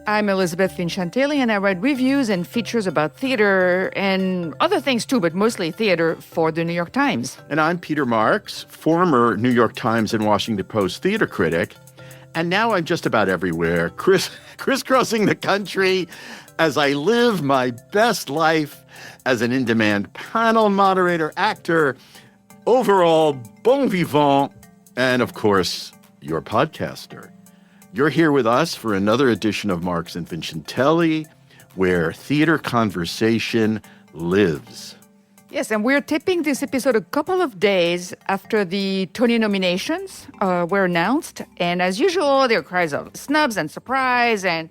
I'm Elizabeth Vincentielli, and I write reviews and features about theater and other things too, but mostly theater for the New York Times. And I'm Peter Marks, former New York Times and Washington Post theater critic. And now I'm just about everywhere, crisscrossing the country as I live my best life as an in-demand panel moderator, actor, overall bon vivant, and of course, your podcaster. You're here with us for another edition of Marks and Vincentielli, where theater conversation lives. Yes, and we're taping this episode a couple of days after the Tony nominations were announced. And as usual, there are cries of snubs and surprise and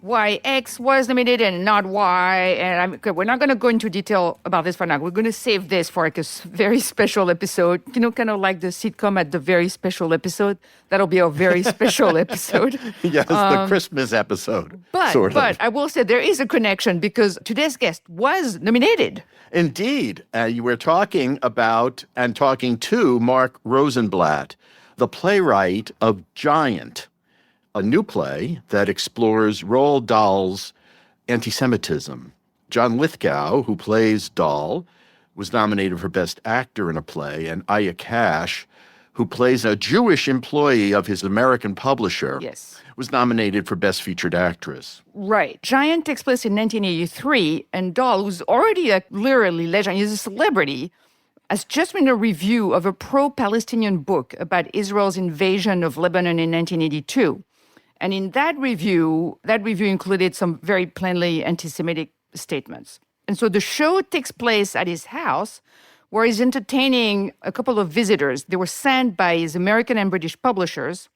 why X was nominated and not Y. And we're not going to go into detail about this for now. We're going to save this for like a very special episode, kind of like the sitcom at the very special episode. That'll be a very special episode. Yes, the Christmas episode. But I will say there is a connection because today's guest was nominated. Indeed. You were talking about and talking to Mark Rosenblatt, the playwright of Giant, a new play that explores Roald Dahl's antisemitism. John Lithgow, who plays Dahl, was nominated for Best Actor in a Play, and Aya Cash, who plays a Jewish employee of his American publisher, was nominated for Best Featured Actress. Right. Giant takes place in 1983, and Dahl, who's already literally legend, he's a celebrity, has just written a review of a pro-Palestinian book about Israel's invasion of Lebanon in 1982. And in that review included some very plainly anti-Semitic statements. And so the show takes place at his house, where he's entertaining a couple of visitors. They were sent by his American and British publishers.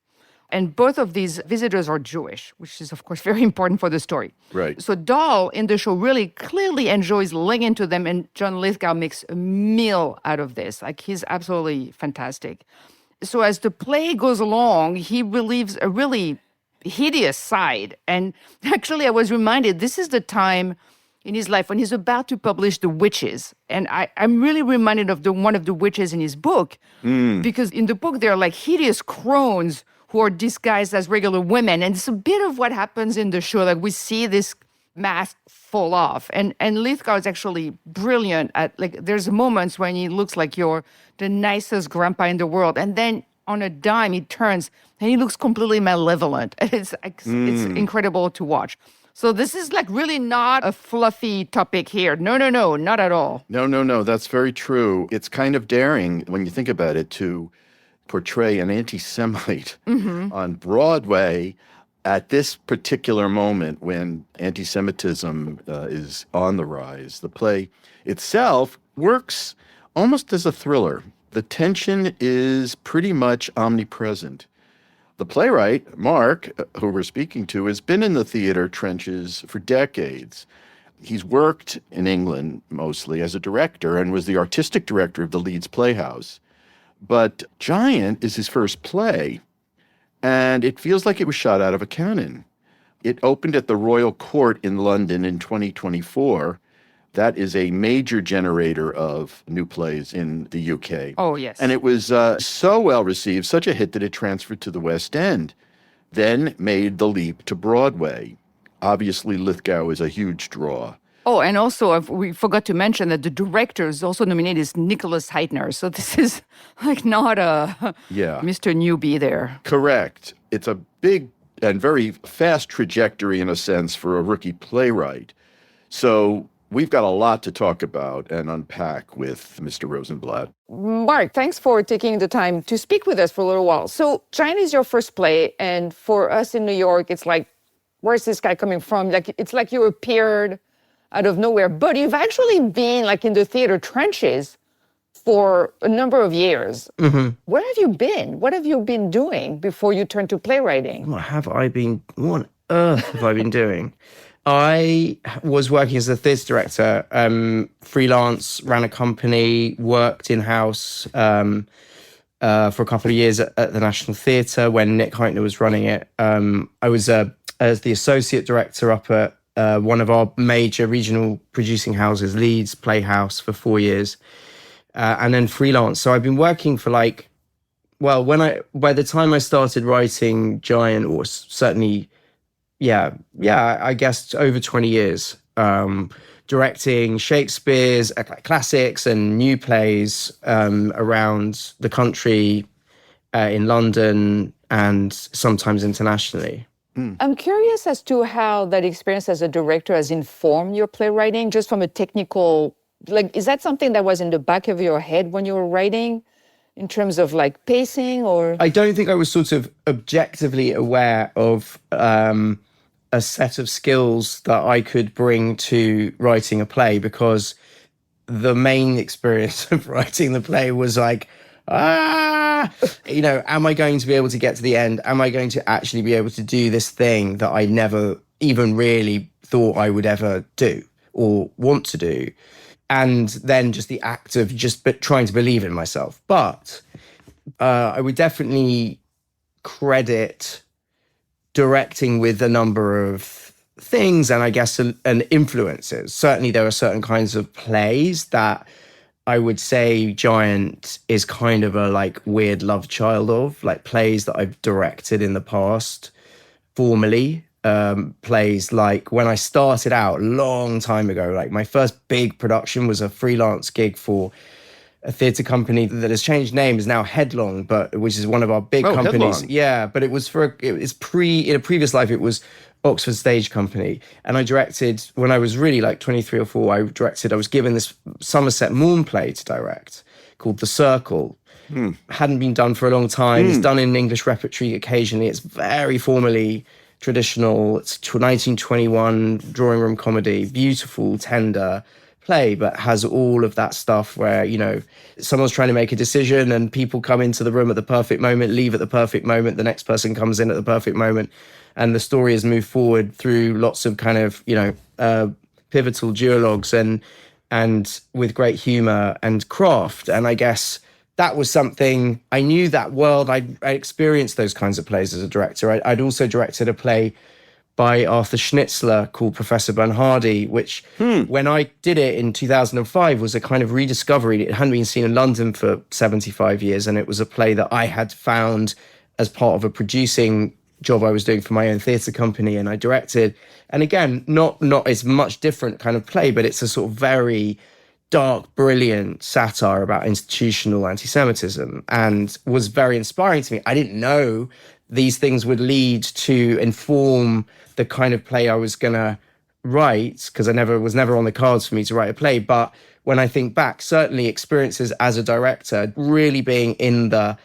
And both of these visitors are Jewish, which is, of course, very important for the story. Right. So Dahl in the show really clearly enjoys laying into them, and John Lithgow makes a meal out of this. Like, he's absolutely fantastic. So as the play goes along, he relieves a really hideous side. And actually, I was reminded, this is the time in his life when he's about to publish The Witches. And I'm really reminded of one of the witches in his book, because in the book, there are like hideous crones who are disguised as regular women. And it's a bit of what happens in the show. Like, we see this mask fall off. And Lithgow is actually brilliant at, like, there's moments when he looks like you're the nicest grandpa in the world. And then on a dime, he turns and he looks completely malevolent. And it's incredible to watch. So this is like really not a fluffy topic here. No, not at all. No, that's very true. It's kind of daring when you think about it to portray an anti-Semite on Broadway at this particular moment when anti-Semitism is on the rise. The play itself works almost as a thriller. The tension is pretty much omnipresent. The playwright, Mark, who we're speaking to, has been in the theater trenches for decades. He's worked in England mostly as a director and was the artistic director of the Leeds Playhouse. But Giant is his first play, and it feels like it was shot out of a cannon. It opened at the Royal Court in London in 2024. That is a major generator of new plays in the UK. Oh, yes. And it was so well received, such a hit that it transferred to the West End, then made the leap to Broadway. Obviously, Lithgow is a huge draw. Oh, and also we forgot to mention that the director is also nominated is Nicholas Heitner. So this is like not a Mr. Newbie there. Correct. It's a big and very fast trajectory in a sense for a rookie playwright. So we've got a lot to talk about and unpack with Mr. Rosenblatt. Mark, thanks for taking the time to speak with us for a little while. So Giant is your first play, and for us in New York, it's like, where's this guy coming from? Like, it's like you appeared out of nowhere, but you've actually been like in the theater trenches for a number of years. Where have you been? What have you been doing before you turned to playwriting? What on earth have I been doing? I was working as a theatre director, freelance, ran a company, worked in-house for a couple of years at the National Theatre when Nick Heitner was running it. I was as the associate director up at one of our major regional producing houses, Leeds Playhouse, for 4 years, and then freelance. So I've been working for by the time I started writing Giant, or certainly I guess over 20 years, directing Shakespeare's classics and new plays around the country, in London and sometimes internationally. I'm curious as to how that experience as a director has informed your playwriting, just from a technical, like, is that something that was in the back of your head when you were writing in terms of like pacing or? I don't think I was sort of objectively aware of a set of skills that I could bring to writing a play, because the main experience of writing the play was like, am I going to be able to get to the end? Am I going to actually be able to do this thing that I never even really thought I would ever do or want to do? And then just the act of just trying to believe in myself. But I would definitely credit directing with a number of things, and I guess and influences. Certainly there are certain kinds of plays that I would say Giant is kind of a like weird love child of, like plays that I've directed in the past formally. Plays like when I started out a long time ago, like my first big production was a freelance gig for a theatre company that has changed name, is now Headlong, but which is one of our big companies. Headlong. Yeah, but it was in a previous life, it was Oxford Stage Company. And I directed, when I was really like 23 or 4, I was given this Somerset Maugham play to direct called The Circle. Hadn't been done for a long time. It's done in English repertory occasionally. It's very formally traditional. It's 1921 drawing room comedy, beautiful, tender play, but has all of that stuff where, someone's trying to make a decision and people come into the room at the perfect moment, leave at the perfect moment, the next person comes in at the perfect moment, and the story has moved forward through lots of kind of, pivotal duologues and with great humor and craft. And I guess that was something, I knew that world. I experienced those kinds of plays as a director. I'd also directed a play by Arthur Schnitzler called Professor Bernhardi, which when I did it in 2005 was a kind of rediscovery. It hadn't been seen in London for 75 years. And it was a play that I had found as part of a producing job I was doing for my own theatre company, and I directed. And again, not as much different kind of play, but it's a sort of very dark, brilliant satire about institutional antisemitism, and was very inspiring to me. I didn't know these things would lead to inform the kind of play I was going to write, because was never on the cards for me to write a play. But when I think back, certainly experiences as a director, really being in the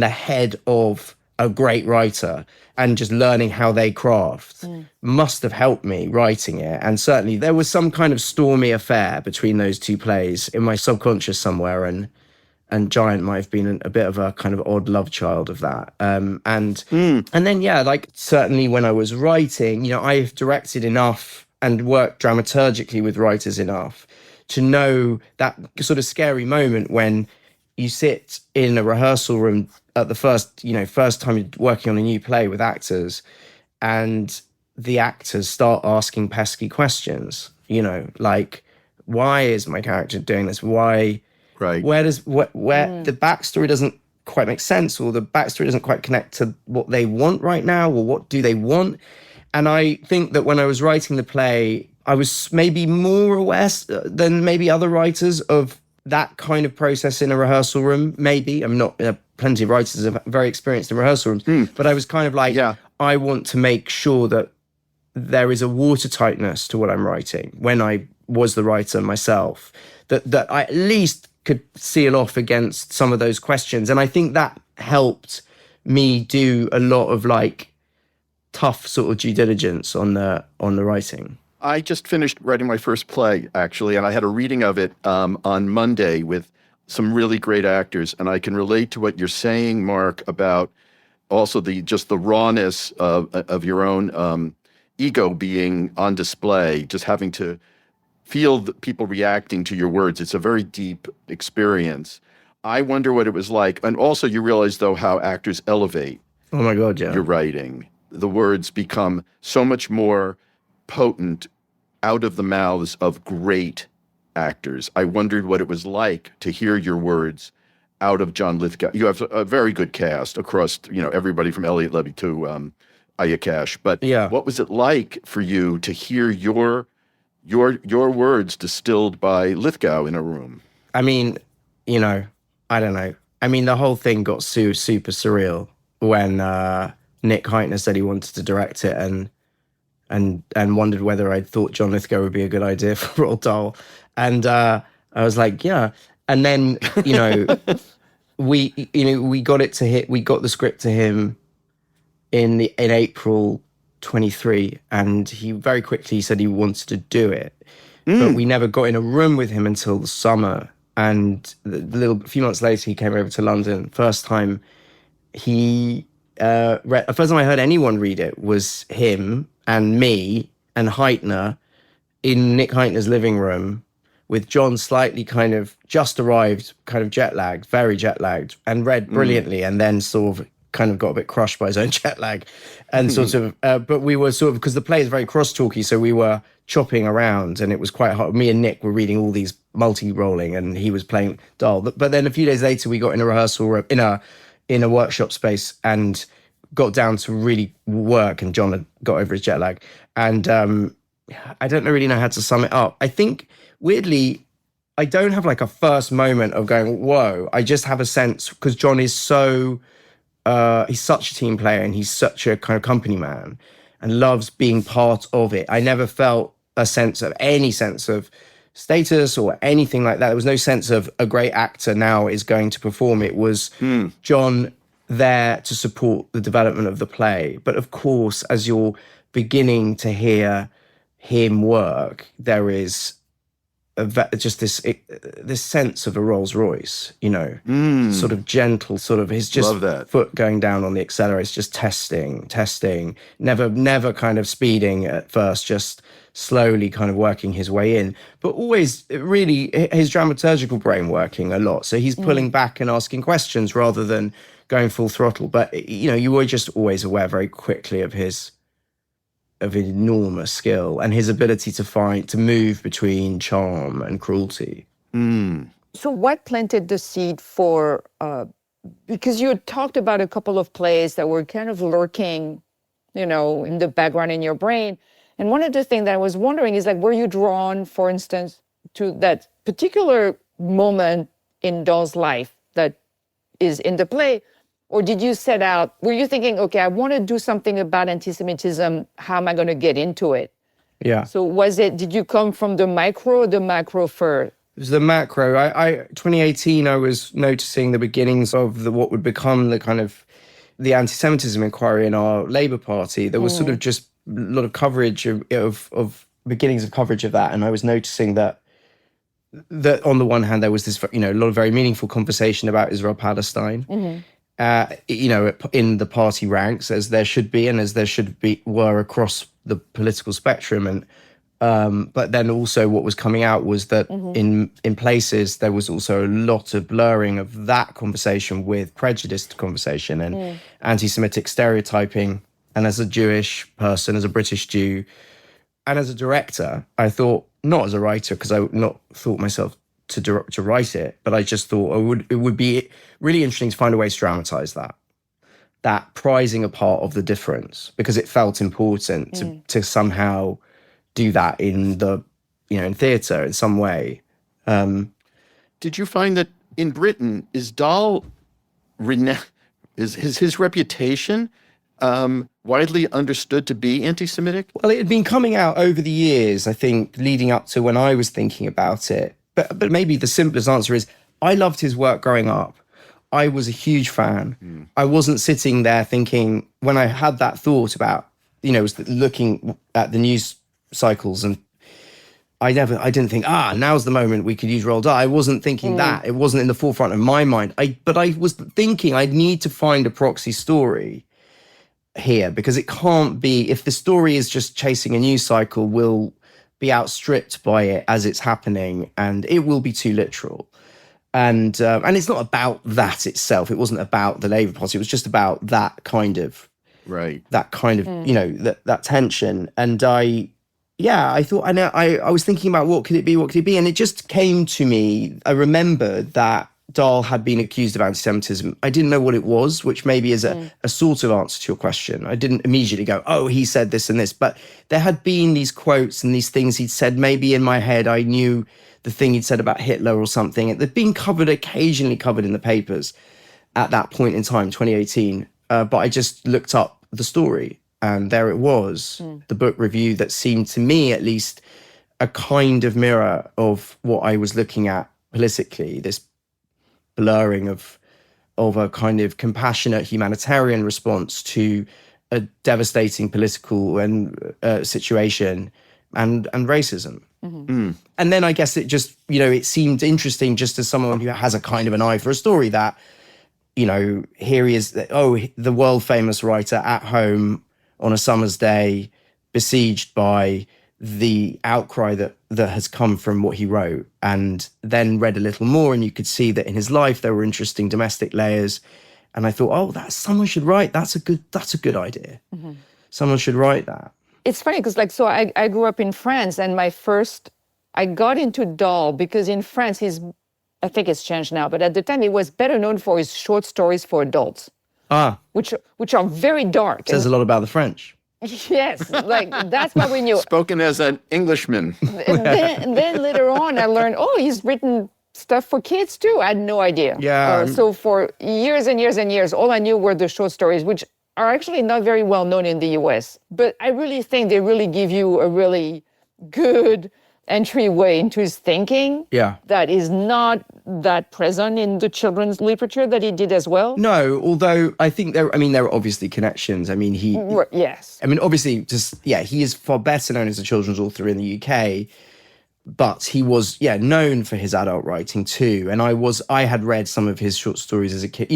head of a great writer and just learning how they craft must have helped me writing it. And certainly there was some kind of stormy affair between those two plays in my subconscious somewhere, and Giant might have been a bit of a kind of odd love child of that. And then, like certainly when I was writing, I've directed enough and worked dramaturgically with writers enough to know that sort of scary moment when you sit in a rehearsal room at the first time you're working on a new play with actors, and the actors start asking pesky questions, like, why is my character doing this? Why? Right. Where the backstory doesn't quite make sense, or the backstory doesn't quite connect to what they want right now, or what do they want? And I think that when I was writing the play, I was maybe more aware than maybe other writers of that kind of process in a rehearsal room. Maybe I'm not. Plenty of writers are very experienced in rehearsal rooms, but I was kind of like, I want to make sure that there is a watertightness to what I'm writing when I was the writer myself, that I at least could seal off against some of those questions. And I think that helped me do a lot of like tough sort of due diligence on the writing. I just finished writing my first play, actually, and I had a reading of it on Monday with some really great actors. And I can relate to what you're saying, Mark, about also the rawness of your own ego being on display, just having to feel the people reacting to your words. It's a very deep experience. I wonder what it was like. And also you realize, though, how actors elevate Oh my God, yeah. your writing. The words become so much more potent out of the mouths of great actors. I wondered what it was like to hear your words out of John Lithgow. You have a very good cast across, everybody from Elliot Levy to Ayakash, but Yeah. what was it like for you to hear your words distilled by Lithgow in a room? I mean, I don't know. I mean, the whole thing got super surreal when Nick Heitner said he wanted to direct it and wondered whether I thought John Lithgow would be a good idea for Roald Dahl. And I was like, yeah. And then, we got the script to him in April 23, and he very quickly said he wanted to do it. But we never got in a room with him until the summer. And a few months later, he came over to London. First time I heard anyone read it was him and me and Heitner in Nick Heitner's living room, with John slightly kind of just arrived, kind of very jet lagged, and read brilliantly, and then sort of kind of got a bit crushed by his own jet lag. And sort of, but we were sort of, because the play is very cross-talky, so we were chopping around, and it was quite hard. Me and Nick were reading all these multi-rolling, and he was playing Dahl. But then a few days later, we got in a rehearsal room, in a workshop space, and got down to really work, and John had got over his jet lag. And I don't really know how to sum it up. I think, weirdly, I don't have like a first moment of going, whoa. I just have a sense, because John is he's such a team player, and he's such a kind of company man and loves being part of it. I never felt any sense of status or anything like that. There was no sense of a great actor now is going to perform. It was John there to support the development of the play. But of course, as you're beginning to hear him work, there is just this sense of a Rolls Royce, sort of gentle, sort of his just foot going down on the accelerator, just testing, never kind of speeding at first, just slowly kind of working his way in, but always really his dramaturgical brain working a lot. So he's pulling back and asking questions rather than going full throttle. But, you were just always aware very quickly of his enormous skill and his ability to move between charm and cruelty. So what planted the seed for, because you talked about a couple of plays that were kind of lurking, in the background in your brain. And one of the things that I was wondering is, like, were you drawn, for instance, to that particular moment in Dahl's life that is in the play? Or did you were you thinking, okay, I want to do something about antisemitism, how am I going to get into it? Yeah. So did you come from the micro or the macro first? It was the macro. 2018, I was noticing the beginnings of what would become the kind of the anti-Semitism inquiry in our Labour Party. There was sort of just a lot of coverage of beginnings of coverage of that. And I was noticing that on the one hand, there was this, a lot of very meaningful conversation about Israel-Palestine. In the party ranks, as there should be, and as there were across the political spectrum. And but then also what was coming out was that in places there was also a lot of blurring of that conversation with prejudiced conversation and anti-Semitic stereotyping. And as a Jewish person, as a British Jew, and as a director, I thought, not as a writer, because I would not thought myself to write it, but I just thought it would be really interesting to find a way to dramatize that prizing apart of the difference, because it felt important to somehow do that in in theatre in some way. Did you find that in Britain, is Dahl is his reputation widely understood to be anti-Semitic? Well, it had been coming out over the years, I think, leading up to when I was thinking about it. But maybe the simplest answer is, I loved his work growing up. I was a huge fan. I wasn't sitting there thinking, when I had that thought about, was looking at the news cycles, and I didn't think, now's the moment we could use Roald Dahl. I wasn't thinking that. It wasn't in the forefront of my mind. But I was thinking I need to find a proxy story here, because it can't be, if the story is just chasing a news cycle, we'll be outstripped by it as it's happening, and it will be too literal. And it's not about that itself. It wasn't about the Labour Party. It was just about that kind of, that kind of, that tension. And I thought, I was thinking about what could it be, and it just came to me. I remembered that Dahl had been accused of anti-Semitism. I didn't know what it was, which maybe is a sort of answer to your question. I didn't immediately go, oh, he said this and this. But there had been these quotes and these things he'd said. Maybe in my head, I knew the thing he'd said about Hitler or something. They'd been occasionally covered in the papers at that point in time, 2018. But I just looked up the story and there it was, the book review that seemed to me at least a kind of mirror of what I was looking at politically, this blurring of a kind of compassionate humanitarian response to a devastating political and situation and racism. And then I guess it just, it seemed interesting just as someone who has a kind of an eye for a story that, here he is, the world famous writer at home on a summer's day, besieged by the outcry that has come from what he wrote, and then read a little more and you could see that in his life there were interesting domestic layers. And I thought, someone should write. That's a good idea. Someone should write that. It's funny because I grew up in France, and I got into Dahl because in France I think it's changed now, but at the time he was better known for his short stories for adults. Which are very dark. Says a lot about the French. Yes, that's what we knew. Spoken as an Englishman. and then later on, I learned, he's written stuff for kids too. I had no idea. Yeah. So for years and years and years, all I knew were the short stories, which are actually not very well known in the US. But I really think they really give you a really good entryway into his thinking. Yeah. That is not that present in the children's literature that he did as well. No, although I think there are obviously connections. Yes. Obviously he is far better known as a children's author in the UK, but he was, known for his adult writing too. And I had read some of his short stories as a kid.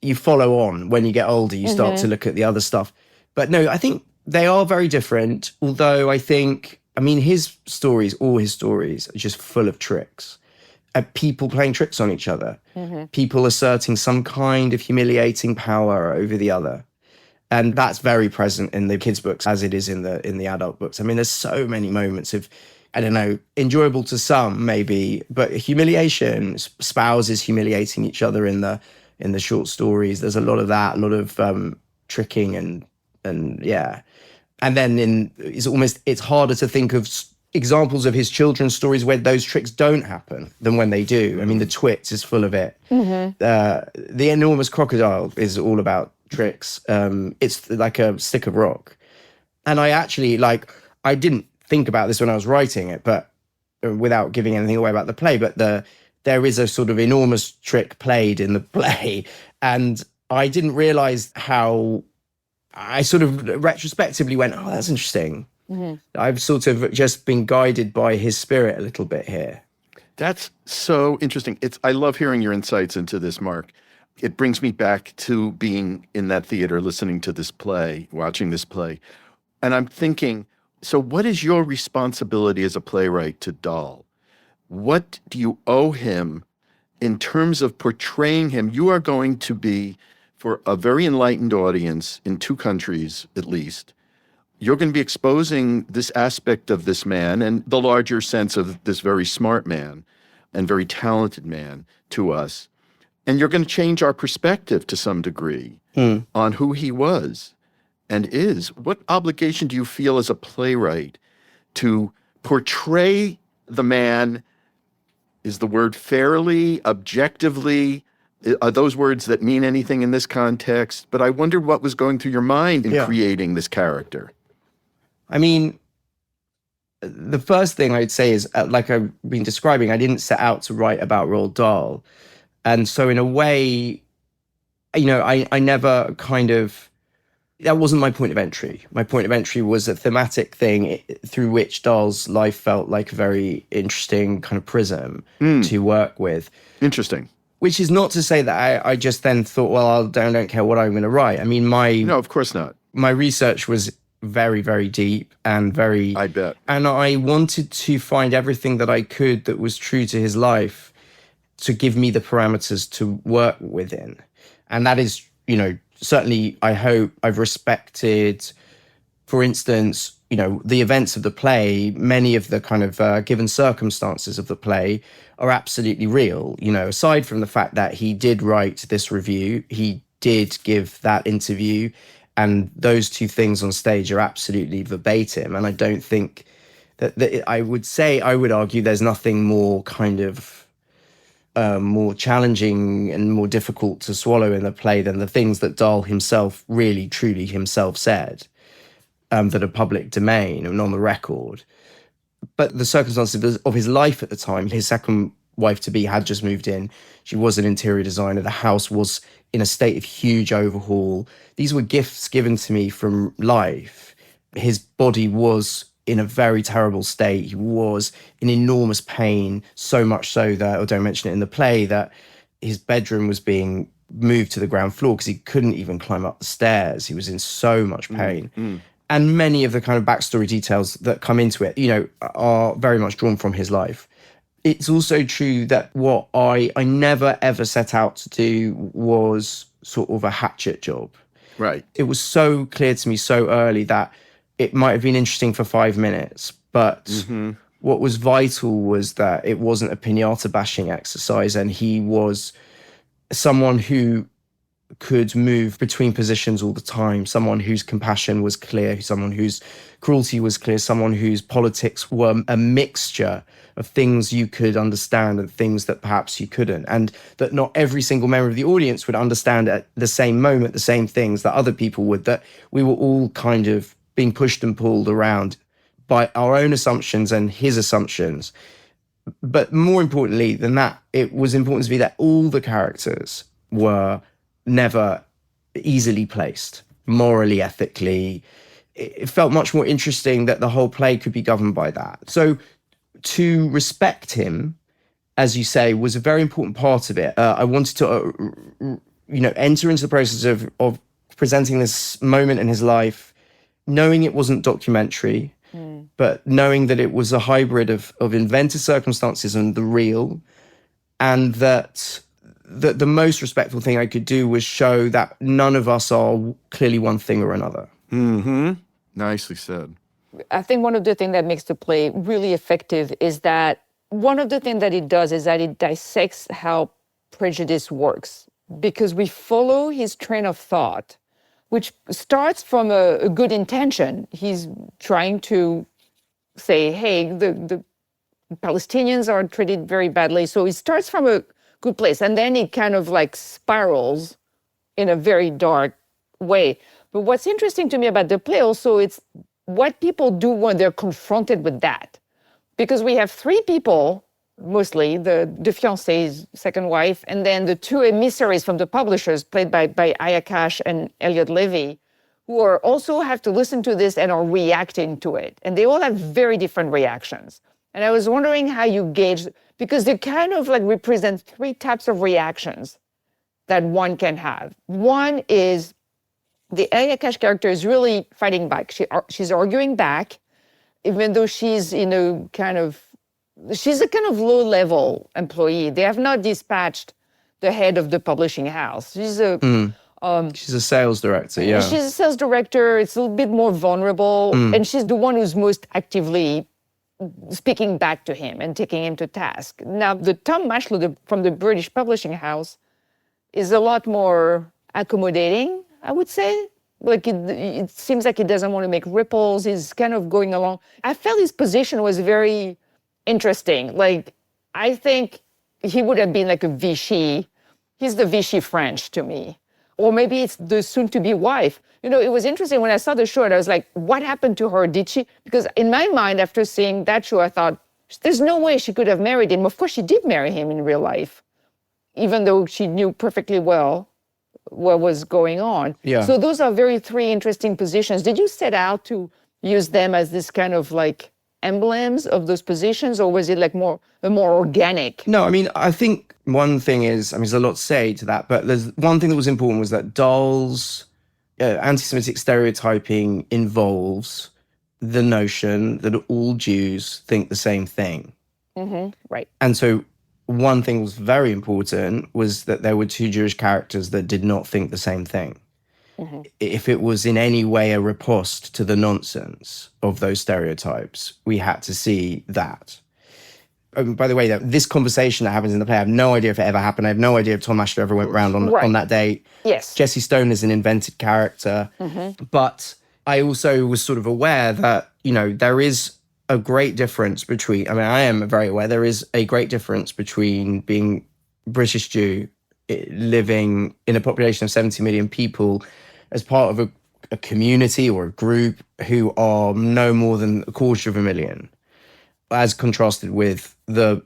You follow on when you get older, you start to look at the other stuff. But no, I think they are very different. Although I think, all his stories are just full of tricks. People playing tricks on each other. People asserting some kind of humiliating power over the other. And that's very present in the kids' books as it is in the adult books. There's so many moments of, I don't know, enjoyable to some maybe, but humiliation, spouses humiliating each other in the short stories. There's a lot of that, a lot of tricking and yeah. And then it's harder to think of examples of his children's stories where those tricks don't happen than when they do. The Twits is full of it. The Enormous Crocodile is all about tricks. It's like a stick of rock. And I actually, I didn't think about this when I was writing it, but without giving anything away about the play, but there is a sort of enormous trick played in the play. And I didn't realize how I sort of retrospectively went, that's interesting. I've sort of just been guided by his spirit a little bit here. That's so interesting. I love hearing your insights into this, Mark. It brings me back to being in that theater, listening to this play, watching this play. And I'm thinking, so what is your responsibility as a playwright to Dahl? What do you owe him in terms of portraying him? You are going to be, for a very enlightened audience in 2 countries at least, you're going to be exposing this aspect of this man and the larger sense of this very smart man and very talented man to us. And you're going to change our perspective to some degree on who he was and is. What obligation do you feel as a playwright to portray the man? Is the word fairly, objectively? Are those words that mean anything in this context? But I wondered what was going through your mind in creating this character. The first thing I'd say is, like I've been describing, I didn't set out to write about Roald Dahl. And so in a way, I never that wasn't my point of entry. My point of entry was a thematic thing through which Dahl's life felt like a very interesting kind of prism to work with. Interesting. Which is not to say that I just then thought, well, I don't care what I'm going to write. No, of course not. My research was very, very deep and very... I bet. And I wanted to find everything that I could that was true to his life to give me the parameters to work within. And that is, certainly I hope I've respected, for instance, the events of the play, many of the kind of given circumstances of the play are absolutely real. Aside from the fact that he did write this review, he did give that interview, and those two things on stage are absolutely verbatim. And I don't think that I would argue there's nothing more kind of more challenging and more difficult to swallow in the play than the things that Dahl himself really, truly himself said, that are public domain and on the record. But the circumstances of his life at the time, his second wife-to-be had just moved in. She was an interior designer. The house was in a state of huge overhaul. These were gifts given to me from life. His body was in a very terrible state. He was in enormous pain, so much so that, I don't mention it in the play, that his bedroom was being moved to the ground floor because he couldn't even climb up the stairs. He was in so much pain. And many of the kind of backstory details that come into it, are very much drawn from his life. It's also true that what I never, ever set out to do was sort of a hatchet job. Right. It was so clear to me so early that it might have been interesting for 5 minutes, but what was vital was that it wasn't a piñata bashing exercise, and he was someone who could move between positions all the time, someone whose compassion was clear, someone whose cruelty was clear, someone whose politics were a mixture of things you could understand and things that perhaps you couldn't, and that not every single member of the audience would understand at the same moment the same things that other people would, that we were all kind of being pushed and pulled around by our own assumptions and his assumptions. But more importantly than that, it was important to me that all the characters were never easily placed, morally, ethically. It felt much more interesting that the whole play could be governed by that. So to respect him, as you say, was a very important part of it. I wanted to, enter into the process of presenting this moment in his life, knowing it wasn't documentary, but knowing that it was a hybrid of invented circumstances and the real, and that the most respectful thing I could do was show that none of us are clearly one thing or another. Nicely said. I think one of the things that makes the play really effective is that one of the things that it does is that it dissects how prejudice works, because we follow his train of thought, which starts from a good intention. He's trying to say, hey, the Palestinians are treated very badly. So it starts from a good place. And then it kind of like spirals in a very dark way. But what's interesting to me about the play also, it's what people do when they're confronted with that. Because we have three people, mostly the fiancé's second wife, and then the two emissaries from the publishers, played by Ayakash and Elliot Levy, who are also have to listen to this and are reacting to it. And they all have very different reactions. And I was wondering how you gauge, because they kind of like represent three types of reactions that one can have. One is the Ayakash character is really fighting back. She's arguing back, even though she's, she's a kind of low-level employee. They have not dispatched the head of the publishing house. She's a sales director, yeah. She's a sales director. It's a little bit more vulnerable. And she's the one who's most actively speaking back to him and taking him to task. Now, the Tom Mashlow from the British publishing house is a lot more accommodating, I would say. Like it seems like he doesn't want to make ripples. He's kind of going along. I felt his position was very interesting. Like, I think he would have been like a Vichy. He's the Vichy French to me. Or maybe it's the soon-to-be wife. It was interesting when I saw the show and I was like, what happened to her? Did she? Because in my mind, after seeing that show, I thought, there's no way she could have married him. Of course, she did marry him in real life, even though she knew perfectly well what was going on. Yeah. So those are three interesting positions. Did you set out to use them as this kind of like emblems of those positions, or was it like more organic? No, I think one thing is, there's a lot to say to that, but there's one thing that was important was that Dahl's anti-Semitic stereotyping involves the notion that all Jews think the same thing. Right. And so one thing that was very important was that there were two Jewish characters that did not think the same thing. if it was in any way a riposte to the nonsense of those stereotypes, we had to see that. By the way, this conversation that happens in the play, I have no idea if it ever happened. I have no idea if Tom Ashley ever went round on that date. Yes. Jesse Stone is an invented character. But I also was sort of aware that, there is a great difference between, I am very aware there is a great difference between being British Jew, living in a population of 70 million people as part of a community or a group who are no more than 250,000, as contrasted with the,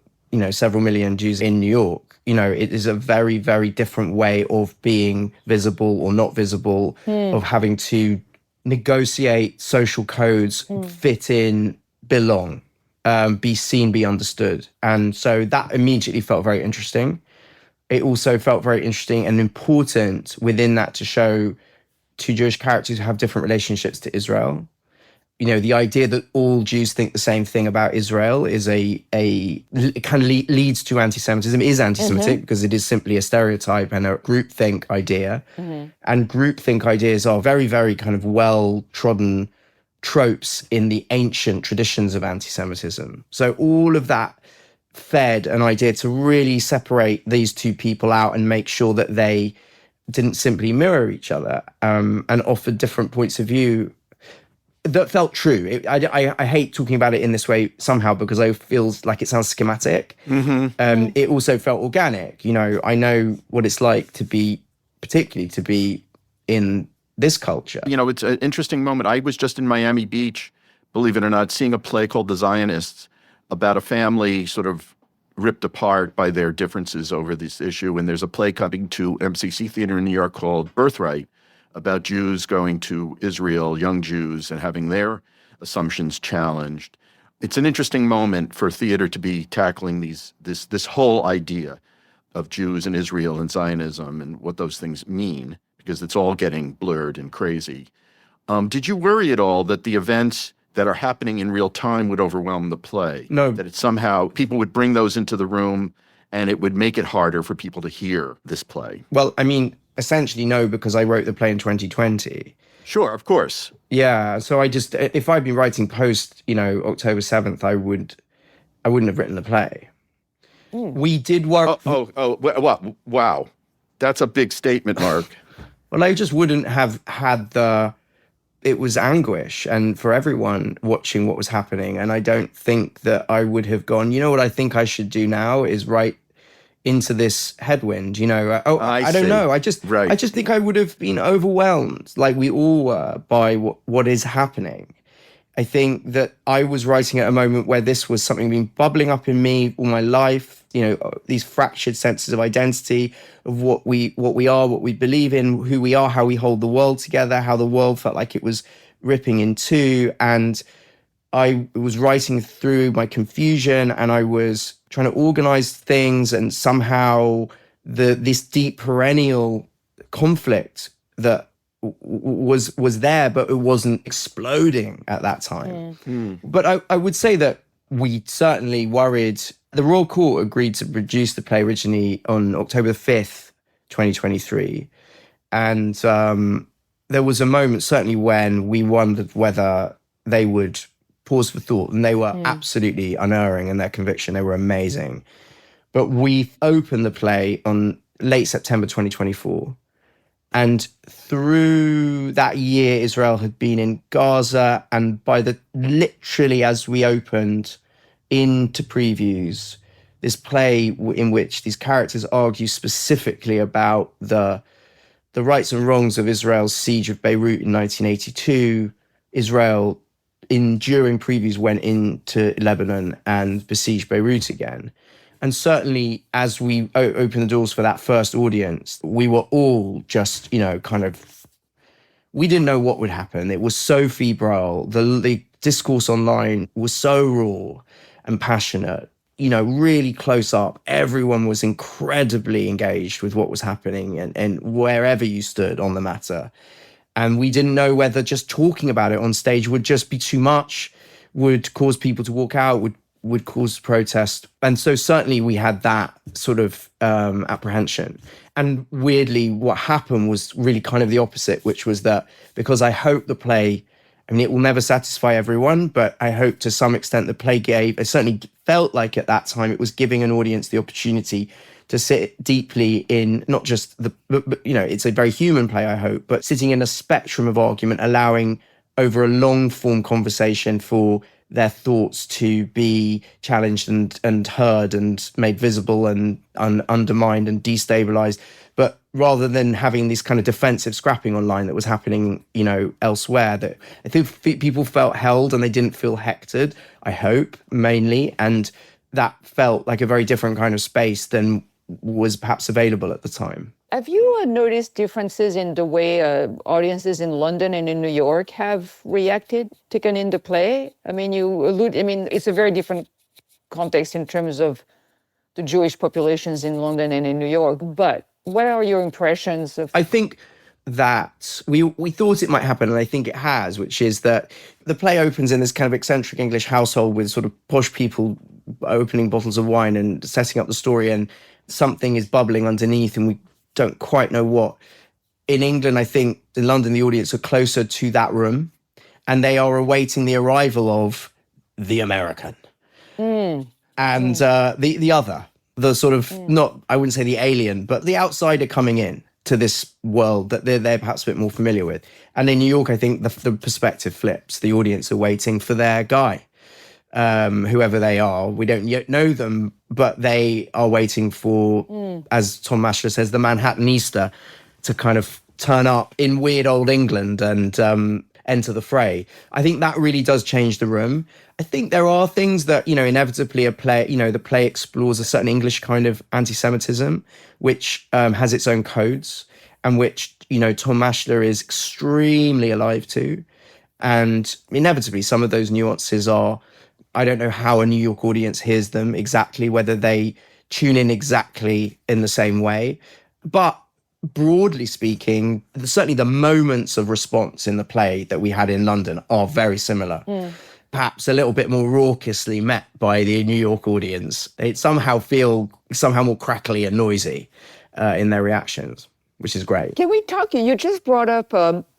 several million Jews in New York. It is a very, very different way of being visible or not visible, of having to negotiate social codes, fit in, belong, be seen, be understood. And so that immediately felt very interesting. It also felt very interesting and important within that to show two Jewish characters who have different relationships to Israel. The idea that all Jews think the same thing about Israel is it kind of leads to anti-Semitism, is anti-Semitic because it is simply a stereotype and a groupthink idea. And groupthink ideas are very, very kind of well-trodden tropes in the ancient traditions of anti-Semitism. So all of that fed an idea to really separate these two people out and make sure that they didn't simply mirror each other, and offered different points of view that felt true. I hate talking about it in this way somehow because I feel like it sounds schematic. It also felt organic. I know what it's like particularly to be in this culture. It's an interesting moment. I was just in Miami Beach, believe it or not, seeing a play called The Zionists about a family sort of ripped apart by their differences over this issue. And there's a play coming to MCC Theater in New York called Birthright, about Jews going to Israel, young Jews, and having their assumptions challenged. It's an interesting moment for theater to be tackling this whole idea of Jews and Israel and Zionism and what those things mean, because it's all getting blurred and crazy. Did you worry at all that the events that are happening in real time would overwhelm the play? No. That it somehow, people would bring those into the room and it would make it harder for people to hear this play? Well, essentially no, because I wrote the play in 2020. Sure, of course. Yeah, so if I'd been writing post, October 7th, I wouldn't have written the play. We did work... Wow. That's a big statement, Mark. Well, I just wouldn't have had it was anguish and for everyone watching what was happening. And I don't think that I would have gone, what I think I should do now is write into this headwind, I don't know. I just think I would have been overwhelmed, like we all were, by what is happening. I think that I was writing at a moment where this was something been bubbling up in me all my life, these fractured senses of identity, of what we are, what we believe in, who we are, how we hold the world together, how the world felt like it was ripping in two. And I was writing through my confusion and I was trying to organize things, and somehow this deep perennial conflict that was there, but it wasn't exploding at that time. But I would say that we certainly worried. The Royal Court agreed to produce the play originally on October 5th, 2023. And there was a moment certainly when we wondered whether they would pause for thought, and they were absolutely unerring in their conviction. They were amazing. But we opened the play on late September 2024. And through that year, Israel had been in Gaza. And literally as we opened into previews, this play in which these characters argue specifically about the rights and wrongs of Israel's siege of Beirut in 1982, Israel during previews went into Lebanon and besieged Beirut again. And certainly as we opened the doors for that first audience, we were all just, we didn't know what would happen. It was so febrile. The discourse online was so raw and passionate, really close up. Everyone was incredibly engaged with what was happening and wherever you stood on the matter. And we didn't know whether just talking about it on stage would just be too much, would cause people to walk out, would cause protest. And so certainly we had that sort of apprehension. And weirdly, what happened was really kind of the opposite, which was that because I hope the play, I mean, it will never satisfy everyone, but I hope to some extent the play gave, it certainly felt like at that time, it was giving an audience the opportunity to sit deeply in not just it's a very human play, I hope, but sitting in a spectrum of argument, allowing over a long form conversation for their thoughts to be challenged and heard and made visible and undermined and destabilized. But rather than having this kind of defensive scrapping online that was happening, elsewhere, that I think people felt held and they didn't feel hectored, I hope, mainly. And that felt like a very different kind of space than was perhaps available at the time. Have you noticed differences in the way audiences in London and in New York have reacted, taken in the play? I mean, it's a very different context in terms of the Jewish populations in London and in New York, but what are your impressions of... I think that we thought it might happen, and I think it has, which is that the play opens in this kind of eccentric English household with sort of posh people opening bottles of wine and setting up the story, and something is bubbling underneath and we don't quite know what. In England, I think in London, the audience are closer to that room and they are awaiting the arrival of the American and the other, the sort of, not, I wouldn't say the alien, but the outsider coming in to this world that they're perhaps a bit more familiar with. And in New York, I think the perspective flips. The audience are waiting for their guy. Whoever they are, we don't yet know them, but they are waiting for, as Tom Maschler says, the Manhattanista to kind of turn up in weird old England and enter the fray. I think that really does change the room. I think there are things that, inevitably the play explores a certain English kind of anti-Semitism, which has its own codes and which, Tom Maschler is extremely alive to. And inevitably, some of those nuances are, I don't know how a New York audience hears them exactly, whether they tune in exactly in the same way. But broadly speaking, certainly the moments of response in the play that we had in London are very similar. Perhaps a little bit more raucously met by the New York audience. They somehow feel more crackly and noisy in their reactions, which is great. Can we talk? You just brought up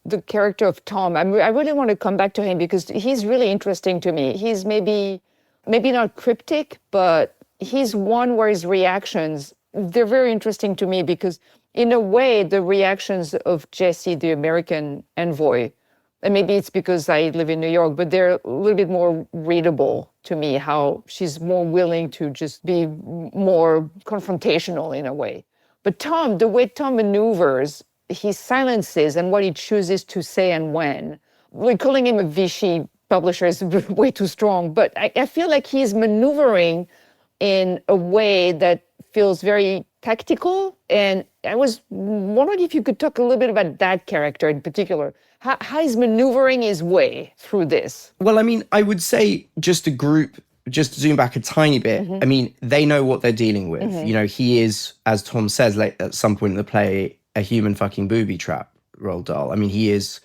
the character of Tom. I really want to come back to him because he's really interesting to me. He's maybe not cryptic, but he's one where his reactions, they're very interesting to me because in a way, the reactions of Jessie, the American envoy, and maybe it's because I live in New York, but they're a little bit more readable to me, how she's more willing to just be more confrontational in a way. But Tom, the way Tom maneuvers, his silences and what he chooses to say and when, like calling him a Vichy publisher is way too strong, but I feel like he's maneuvering in a way that feels very tactical. And I was wondering if you could talk a little bit about that character in particular. How he's maneuvering his way through this? Well, I mean, I would say just to zoom back a tiny bit. I mean, they know what they're dealing with. He is, as Tom says, like at some point in the play, a human fucking booby trap, Roald Dahl. I mean, he is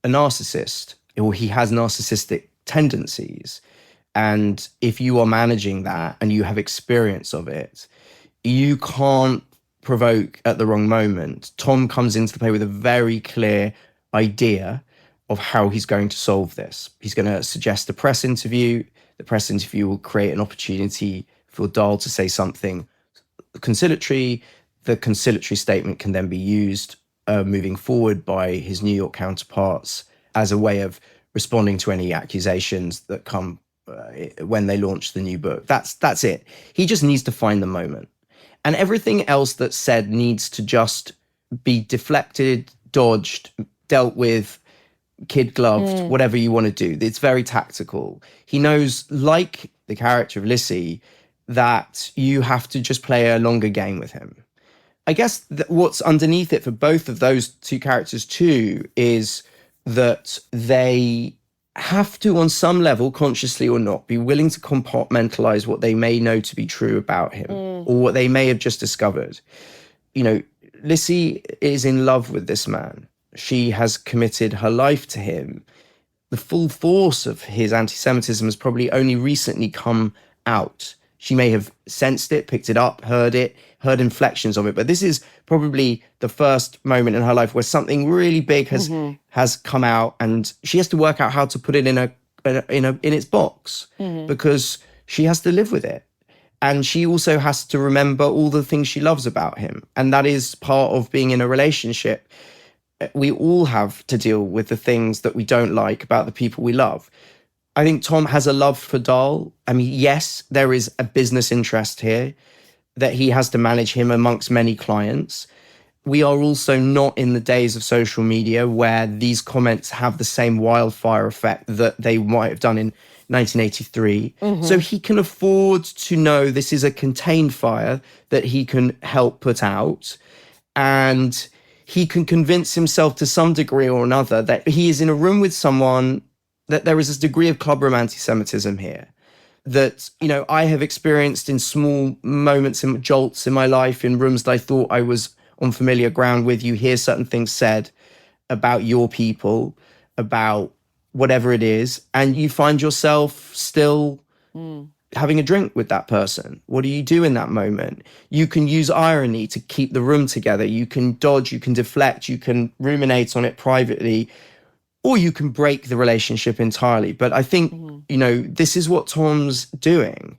a narcissist, or he has narcissistic tendencies. And if you are managing that and you have experience of it, you can't provoke at the wrong moment. Tom comes into the play with a very clear idea of how he's going to solve this. He's going to suggest a press interview. The press interview will create an opportunity for Dahl to say something conciliatory. The conciliatory statement can then be used moving forward by his New York counterparts as a way of responding to any accusations that come when they launch the new book. That's it. He just needs to find the moment. And everything else that's said needs to just be deflected, dodged, dealt with, kid-gloved, whatever you want to do. It's very tactical. He knows, like the character of Lissy, that you have to just play a longer game with him. I guess what's underneath it for both of those two characters too is that they have to, on some level, consciously or not, be willing to compartmentalize what they may know to be true about him or what they may have just discovered. Lissy is in love with this man. She has committed her life to him. The full force of his anti-Semitism has probably only recently come out. She may have sensed it, picked it up, heard inflections of it. But this is probably the first moment in her life where something really big has come out, and she has to work out how to put it in its box, because she has to live with it. And she also has to remember all the things she loves about him. And that is part of being in a relationship. We all have to deal with the things that we don't like about the people we love. I think Tom has a love for Dahl. I mean, yes, there is a business interest here that he has to manage him amongst many clients. We are also not in the days of social media where these comments have the same wildfire effect that they might have done in 1983. So he can afford to know this is a contained fire that he can help put out. And he can convince himself to some degree or another that he is in a room with someone, that there is this degree of clubroom anti-Semitism here that, I have experienced in small moments and jolts in my life, in rooms that I thought I was on familiar ground with. You hear certain things said about your people, about whatever it is, and you find yourself still having a drink with that person. What do you do in that moment? You can use irony to keep the room together. You can dodge, you can deflect, you can ruminate on it privately, or you can break the relationship entirely. But I think, this is what Tom's doing.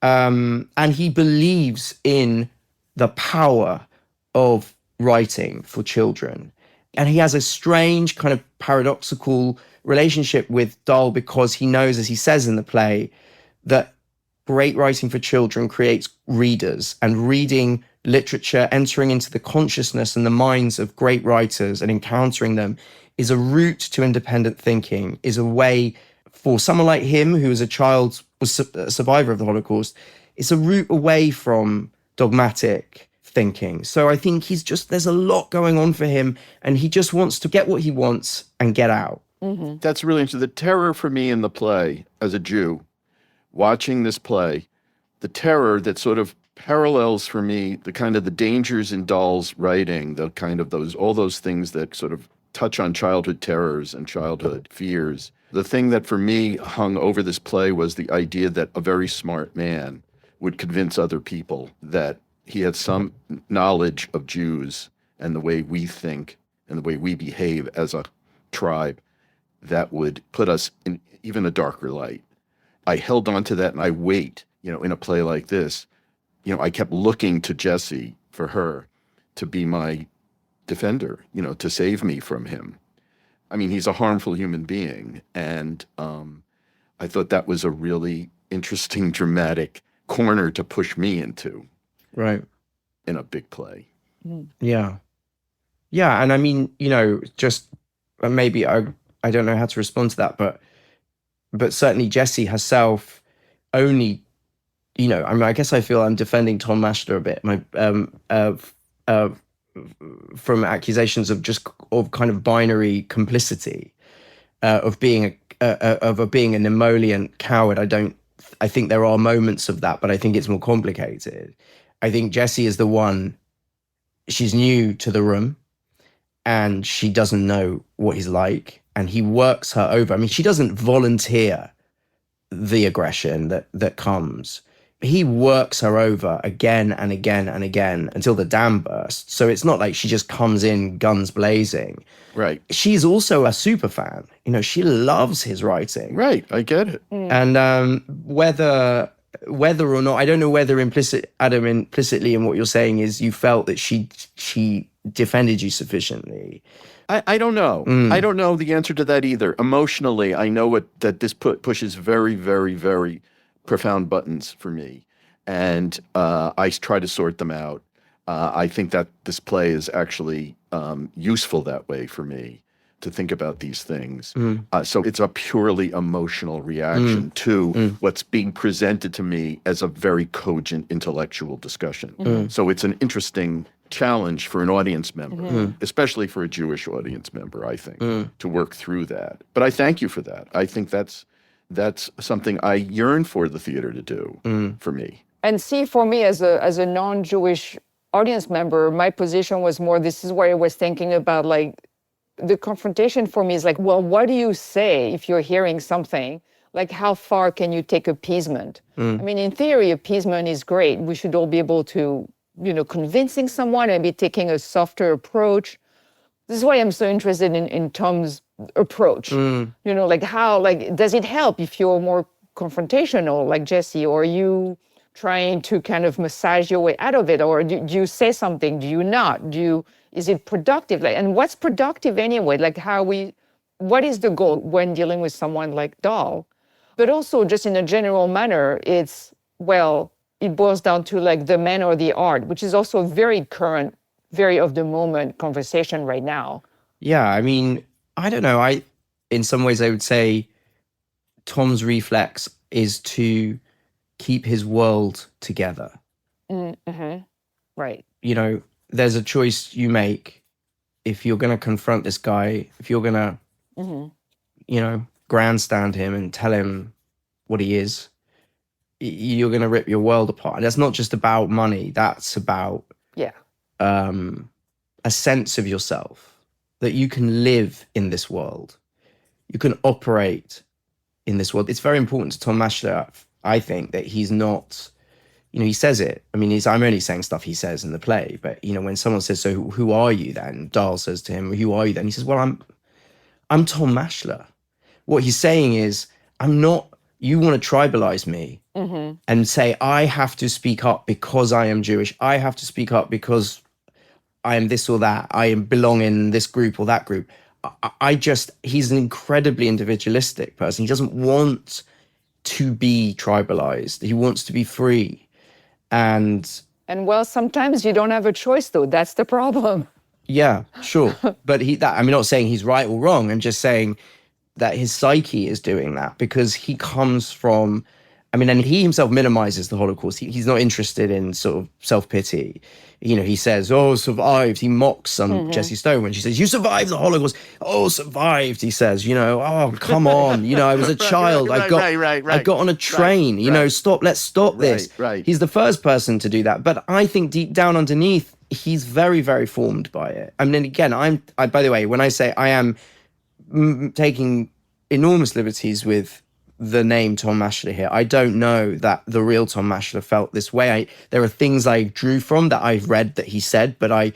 And he believes in the power of writing for children. And he has a strange kind of paradoxical relationship with Dahl, because he knows, as he says in the play, that great writing for children creates readers, and reading literature, entering into the consciousness and the minds of great writers and encountering them, is a route to independent thinking, is a way for someone like him, who as a child was a survivor of the Holocaust, it's a route away from dogmatic thinking. So I think there's a lot going on for him, and he just wants to get what he wants and get out. That's really interesting. The terror for me in the play, as a Jew, watching this play, the terror that sort of parallels for me the kind of the dangers in Dahl's writing, the kind of all those things that sort of touch on childhood terrors and childhood fears. The thing that for me hung over this play was the idea that a very smart man would convince other people that he had some knowledge of Jews and the way we think and the way we behave as a tribe that would put us in even a darker light. I held on to that, and I wait, in a play like this, I kept looking to Jessie, for her to be my defender, to save me from him. I mean, he's a harmful human being. And I thought that was a really interesting, dramatic corner to push me into. Right. In a big play. Yeah. Yeah. And I mean, just maybe I don't know how to respond to that, but certainly Jessie herself only, I guess I feel I'm defending Tom Mashler a bit, from accusations of kind of binary complicity, of being an emollient coward. I think there are moments of that, but I think it's more complicated. I think Jessie is the one, she's new to the room and she doesn't know what he's like, and he works her over. I mean, she doesn't volunteer the aggression that comes. He works her over again and again and again until the dam bursts. So it's not like she just comes in guns blazing. Right. She's also a super fan. She loves his writing. Right. I get it. And whether or not, I don't know whether implicitly in what you're saying is you felt that she defended you sufficiently. I don't know. I don't know the answer to that either. Emotionally, I know that this pushes very, very, very profound buttons for me. And I try to sort them out. I think that this play is actually useful that way for me, to think about these things. So it's a purely emotional reaction to what's being presented to me as a very cogent intellectual discussion. So it's an interesting challenge for an audience member, especially for a Jewish audience member, I think, to work through that. But I thank you for that. I think that's something I yearn for the theater to do for me. And see, for me as a non-Jewish audience member, my position was more, this is where I was thinking about, like, the confrontation for me is like, well, what do you say if you're hearing something like how far can you take appeasement? I mean, in theory, appeasement is great. We should all be able to, convincing someone, maybe taking a softer approach. This is why I'm so interested in Tom's approach. Like how, like, does it help if you're more confrontational like Jesse, or are you trying to kind of massage your way out of it, or do you say something? Do you not? Is it productive? Like, and what's productive anyway? Like what is the goal when dealing with someone like Dahl? But also just in a general manner, it boils down to like the man or the art, which is also a very current, very of the moment conversation right now. Yeah, I mean, I don't know. In some ways, I would say Tom's reflex is to keep his world together. Right. There's a choice you make if you're going to confront this guy, if you're going to, grandstand him and tell him what he is, you're going to rip your world apart. And that's not just about money. That's about a sense of yourself, that you can live in this world. You can operate in this world. It's very important to Tom Maschler, I think, that he's not, he says it. I mean, I'm only saying stuff he says in the play, but, when someone says, so who are you then? Dahl says to him, who are you then? He says, well, I'm Tom Maschler. What he's saying is, I'm not, you want to tribalize me and say, I have to speak up because I am Jewish. I have to speak up because I am this or that. I belong in this group or that group. He's an incredibly individualistic person. He doesn't want to be tribalized. He wants to be free. And sometimes you don't have a choice, though. That's the problem. Yeah, sure. But I'm not saying he's right or wrong. I'm just saying that his psyche is doing that because he comes from, and he himself minimizes the Holocaust. He's not interested in sort of self-pity. He says, oh, survived. He mocks Jessie Stone when she says, you survived the Holocaust. Oh, survived, he says, oh, come on. I was a child. I got on a train, stop, let's stop this. Right. He's the first person to do that. But I think deep down underneath, he's very, very formed by it. Again, by the way, when I say I am taking enormous liberties with the name Tom Maschler here, I don't know that the real Tom Maschler felt this way. There are things I drew from that I've read that he said, but I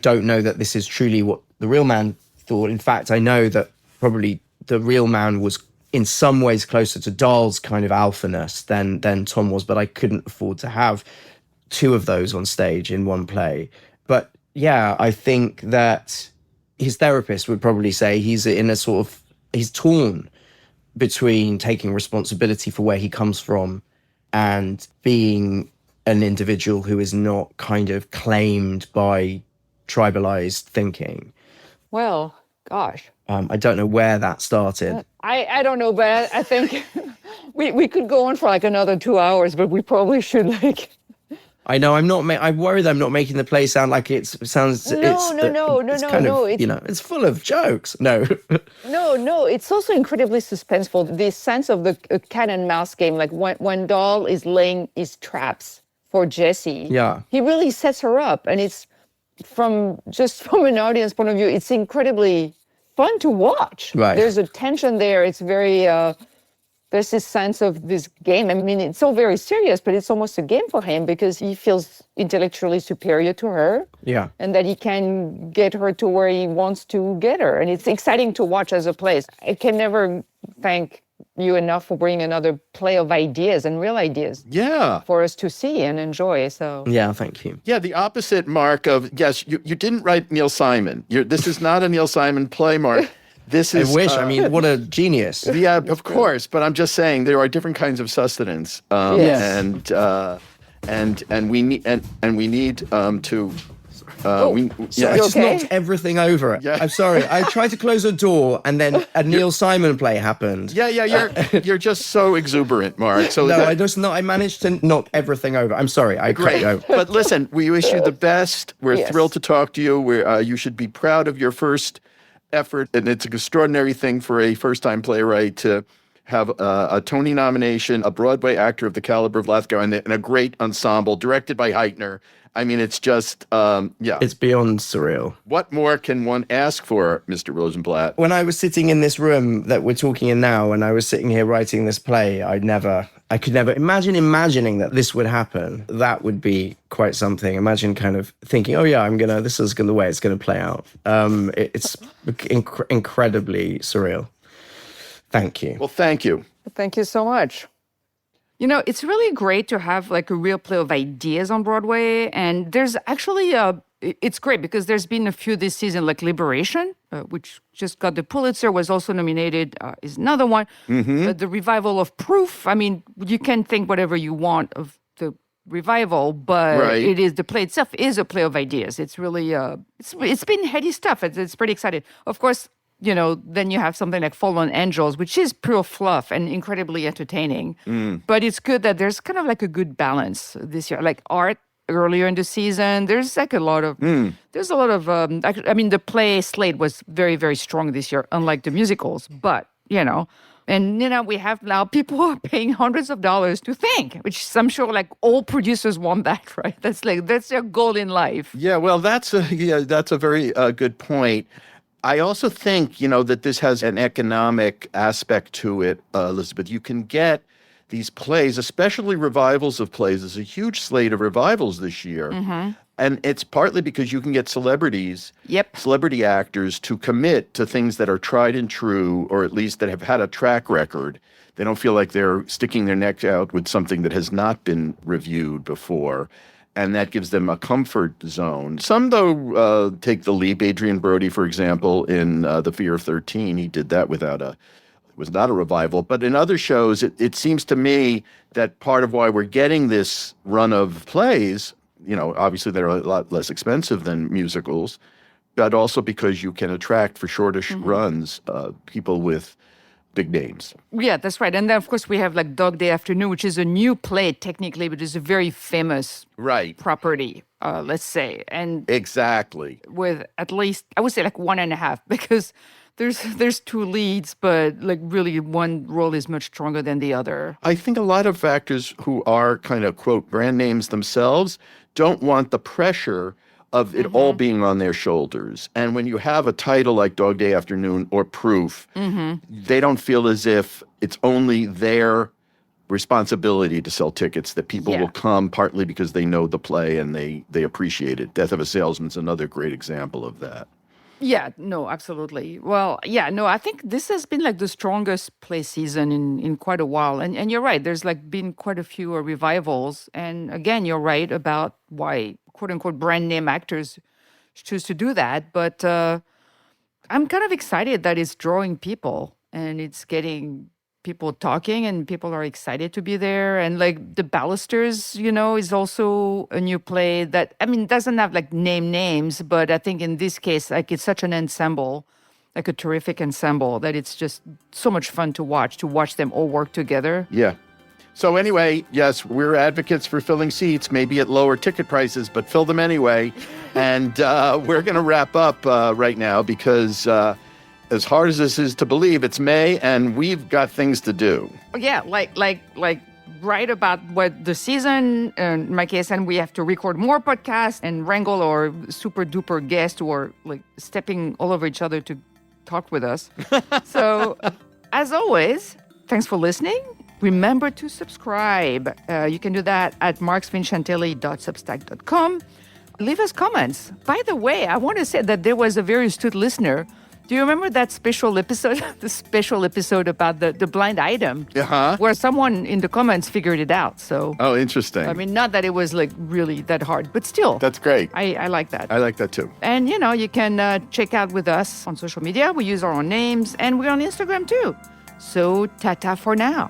don't know that this is truly what the real man thought. In fact, I know that probably the real man was in some ways closer to Dahl's kind of alphaness than Tom was, but I couldn't afford to have two of those on stage in one play. But yeah, I think that his therapist would probably say he's torn between taking responsibility for where he comes from and being an individual who is not kind of claimed by tribalized thinking. Well, gosh. I don't know where that started. I don't know, but I think we could go on for like another 2 hours, but we probably should like... I know I'm worried I'm not making the play sound like it sounds. No. It's full of jokes. No. No. It's also incredibly suspenseful. The sense of the cat and mouse game, like when Dahl is laying his traps for Jessie. Yeah. He really sets her up, and it's from an audience point of view, it's incredibly fun to watch. Right. There's a tension there. It's very. There's this sense of this game. It's all very serious, but it's almost a game for him because he feels intellectually superior to her. Yeah. And that he can get her to where he wants to get her. And it's exciting to watch as a play. I can never thank you enough for bringing another play of ideas and real ideas. Yeah. For us to see and enjoy. So. Yeah, thank you. Yeah, the opposite, Mark, of, yes, you didn't write Neil Simon. This is not a Neil Simon play, Mark. This is, I wish. What a genius. Yeah, of course. But I'm just saying there are different kinds of sustenance, Yes. and we need to. I just knocked everything over. Yeah. I'm sorry. I tried to close a door, and then a Neil Simon play happened. Yeah. You're just so exuberant, Mark. So I managed to knock everything over. I'm sorry. I cut you over. But listen, we wish you the best. We're Yes. thrilled to talk to you. You should be proud of your first effort, and it's an extraordinary thing for a first-time playwright to have a Tony nomination, a Broadway actor of the caliber of Lithgow, and a great ensemble directed by Heitner. I mean, it's just, It's beyond surreal. What more can one ask for, Mr. Rosenblatt? When I was sitting in this room that we're talking in now, and I was sitting here writing this play, I could never imagine imagining that this would happen. That would be quite something. Imagine kind of thinking, oh yeah, this is the way it's going to play out. It's incredibly surreal. Thank you. Well, thank you. Thank you so much. It's really great to have like a real play of ideas on Broadway. And there's actually, it's great because there's been a few this season, like Liberation, which just got the Pulitzer, was also nominated, is another one. The revival of Proof. I mean, you can think whatever you want of the revival, but the play itself is a play of ideas. It's really, it's been heady stuff. It's pretty exciting. Of course, then you have something like Fallen Angels, which is pure fluff and incredibly entertaining. But it's good that there's kind of like a good balance this year. Like Art earlier in the season, there's like a lot of, the play slate was very, very strong this year, unlike the musicals. But, we have now people who are paying hundreds of dollars to think, which I'm sure like all producers want that, right? That's their goal in life. Yeah, well, that's a very good point. I also think, that this has an economic aspect to it, Elizabeth. You can get these plays, especially revivals of plays. There's a huge slate of revivals this year. And it's partly because you can get celebrity actors to commit to things that are tried and true, or at least that have had a track record. They don't feel like they're sticking their neck out with something that has not been reviewed before. And that gives them a comfort zone. Some, though, take the leap. Adrian Brody, for example, in The Fear of 13, he did that it was not a revival. But in other shows, it seems to me that part of why we're getting this run of plays, obviously they're a lot less expensive than musicals, but also because you can attract for shorter runs people with big names. Yeah, that's right. And then, of course, we have like Dog Day Afternoon, which is a new play technically, but it's a very famous property, let's say. And exactly. With at least, I would say like 1.5, because there's two leads, but like really one role is much stronger than the other. I think a lot of actors who are kind of, quote, brand names themselves don't want the pressure of it all being on their shoulders. And when you have a title like Dog Day Afternoon or Proof, they don't feel as if it's only their responsibility to sell tickets, that people will come partly because they know the play and they appreciate it. Death of a Salesman's another great example of that. Yeah, no, absolutely. Well, I think this has been like the strongest play season in quite a while. And you're right, there's like been quite a few revivals. And again, you're right about why, quote unquote, brand name actors choose to do that. But I'm kind of excited that it's drawing people and it's getting people talking and people are excited to be there. And like The Ballisters, is also a new play that, doesn't have like names, but I think in this case, like it's such an ensemble, like a terrific ensemble, that it's just so much fun to watch them all work together. Yeah. So anyway, yes, we're advocates for filling seats, maybe at lower ticket prices, but fill them anyway. And we're going to wrap up right now because as hard as this is to believe, it's May and we've got things to do. Yeah, like write about what the season, in my case, and we have to record more podcasts and wrangle our super duper guests who are like stepping all over each other to talk with us. So as always, thanks for listening. Remember to subscribe. You can do that at marksvincentielli.substack.com. Leave us comments. By the way, I want to say that there was a very astute listener. Do you remember that special episode, the special episode about the blind item? Where someone in the comments figured it out. So. Oh, interesting. Not that it was like really that hard, but still. That's great. I like that. I like that too. And, you can check out with us on social media. We use our own names and we're on Instagram too. So, ta-ta for now.